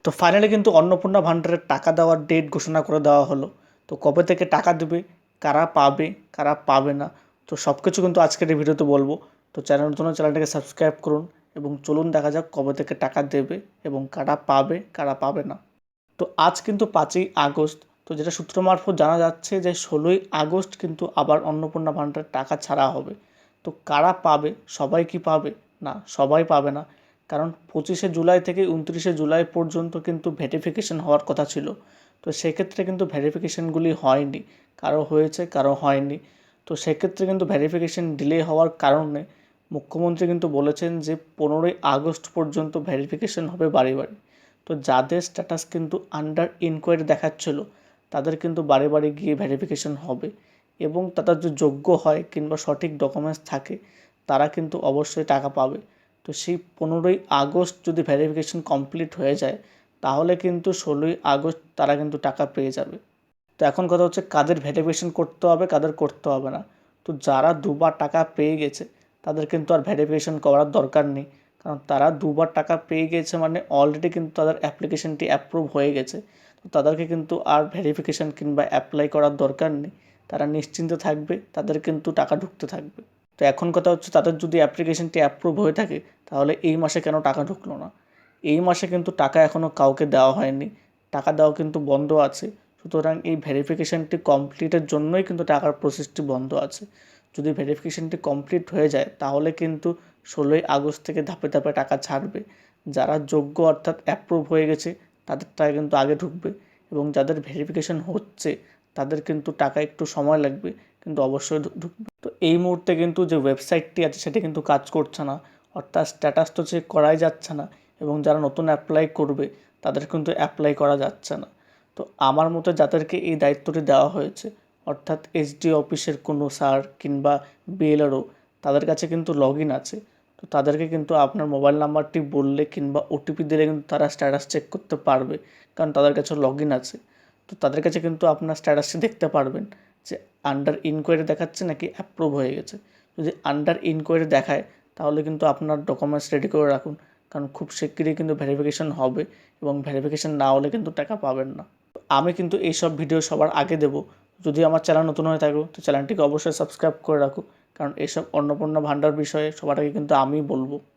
তো ফাইনালি কিন্তু অন্নপূর্ণা ভান্ডারের টাকা দেওয়ার ডেট ঘোষণা করে দেওয়া হলো। তো কবে থেকে টাকা দেবে, কারা পাবে, কারা পাবে না, তো সব কিছু কিন্তু আজকের এই ভিডিওতে বলবো। তো নতুন চ্যানেলটাকে সাবস্ক্রাইব করুন এবং চলুন দেখা যাক কবে থেকে টাকা দেবে এবং কারা পাবে, কারা পাবে না। তো আজ কিন্তু 5ই আগস্ট। তো যেটা সূত্র মারফত জানা যাচ্ছে যে 16ই আগস্ট কিন্তু আবার অন্নপূর্ণা ভান্ডারের টাকা ছাড়া হবে। তো কারা পাবে, সবাই কি পাবে? না, সবাই পাবে না। কারণ 25শে জুলাই থেকে 29শে জুলাই পর্যন্ত কিন্তু ভেরিফিকেশন হওয়ার কথা ছিল। তো সেক্ষেত্রে কিন্তু ভেরিফিকেশনগুলি হয়নি, কারো হয়েছে কারো হয়নি। তো সেক্ষেত্রে কিন্তু ভেরিফিকেশন ডিলে হওয়ার কারণে মুখ্যমন্ত্রী কিন্তু বলেছেন যে 15ই আগস্ট পর্যন্ত ভেরিফিকেশন হবে বাড়ি বাড়ি। তো যাদের স্ট্যাটাস কিন্তু আন্ডার ইনকোয়ারি দেখাচ্ছিল তাদের কিন্তু বাড়ি বাড়ি গিয়ে ভেরিফিকেশন হবে এবং তাদের যে যোগ্য হয় কিংবা সঠিক ডকুমেন্টস থাকে তারা কিন্তু অবশ্যই টাকা পাবে। তো সেই 15ই আগস্ট যদি ভেরিফিকেশন কমপ্লিট হয়ে যায় তাহলে কিন্তু 16ই আগস্ট তারা কিন্তু টাকা পেয়ে যাবে। তো এখন কথা হচ্ছে কাদের ভেরিফিকেশন করতে হবে, কাদের করতে হবে না। তো যারা দুবার টাকা পেয়ে গেছে তাদের কিন্তু আর ভেরিফিকেশন করার দরকার নেই, কারণ তারা দুবার টাকা পেয়ে গেছে মানে অলরেডি কিন্তু তাদের অ্যাপ্লিকেশনটি অ্যাপ্রুভ হয়ে গেছে। তো তাদেরকে কিন্তু আর ভেরিফিকেশন কিংবা অ্যাপ্লাই করার দরকার নেই, তারা নিশ্চিন্ত থাকবে, তাদের কিন্তু টাকা ঢুকতে থাকবে। তো এখন কথা হচ্ছে তাদের যদি অ্যাপ্লিকেশনটি অ্যাপ্রুভ হয়ে থাকে তাহলে এই মাসে কেন টাকা ঢুকলো না? এই মাসে কিন্তু টাকা এখনও কাউকে দেওয়া হয়নি, টাকা দেওয়া কিন্তু বন্ধ আছে। সুতরাং এই ভেরিফিকেশানটি কমপ্লিটের জন্যই কিন্তু টাকার প্রসেসটি বন্ধ আছে। যদি ভেরিফিকেশানটি কমপ্লিট হয়ে যায় তাহলে কিন্তু 16ই আগস্ট থেকে ধাপে ধাপে টাকা ছাড়বে। যারা যোগ্য অর্থাৎ অ্যাপ্রুভ হয়ে গেছে তাদের টাকা কিন্তু আগে ঢুকবে এবং যাদের ভেরিফিকেশান হচ্ছে তাদের কিন্তু টাকা একটু সময় লাগবে, কিন্তু অবশ্যই ঢুকবে। তো এই মুহূর্তে কিন্তু যে ওয়েবসাইটটি আছে সেটা কিন্তু কাজ করছে না, অর্থাৎ স্ট্যাটাস তো চেক করাই যাচ্ছে না এবং যারা নতুন অ্যাপ্লাই করবে তাদের কিন্তু অ্যাপ্লাই করা যাচ্ছে না। তো আমার মতে যাদেরকে এই দায়িত্বটি দেওয়া হয়েছে অর্থাৎ এসডি অফিসের কোনো স্যার কিংবা বিএলআরও, তাদের কাছে কিন্তু লগ ইন আছে। তো তাদেরকে কিন্তু আপনার মোবাইল নাম্বারটি বললে কিংবা ওটিপি দিলে কিন্তু তারা স্ট্যাটাস চেক করতে পারবে, কারণ তাদের কাছে লগ ইন আছে। তো তাদের কাছে কিন্তু আপনার স্ট্যাটাসটি দেখতে পারবেন যে আন্ডার ইনকোয়ারি দেখাচ্ছে নাকি অ্যাপ্রুভ হয়ে গেছে। যদি আন্ডার ইনকোয়ারি দেখায় তাহলে কিন্তু আপনার ডকুমেন্টস রেডি করে রাখুন, কারণ খুব শিগগিরই কিন্তু ভেরিফিকেশন হবে এবং ভেরিফিকেশন না হলে কিন্তু টাকা পাবেন না। আমি কিন্তু এইসব ভিডিও সবার আগে দেবো। যদি আমার চ্যানেল নতুন হয়ে থাকো তো চ্যানেলটিকে অবশ্যই সাবস্ক্রাইব করে রাখো, কারণ এইসব অন্নপূর্ণা ভান্ডার বিষয়ে সবার আগে কিন্তু আমিই বলবো।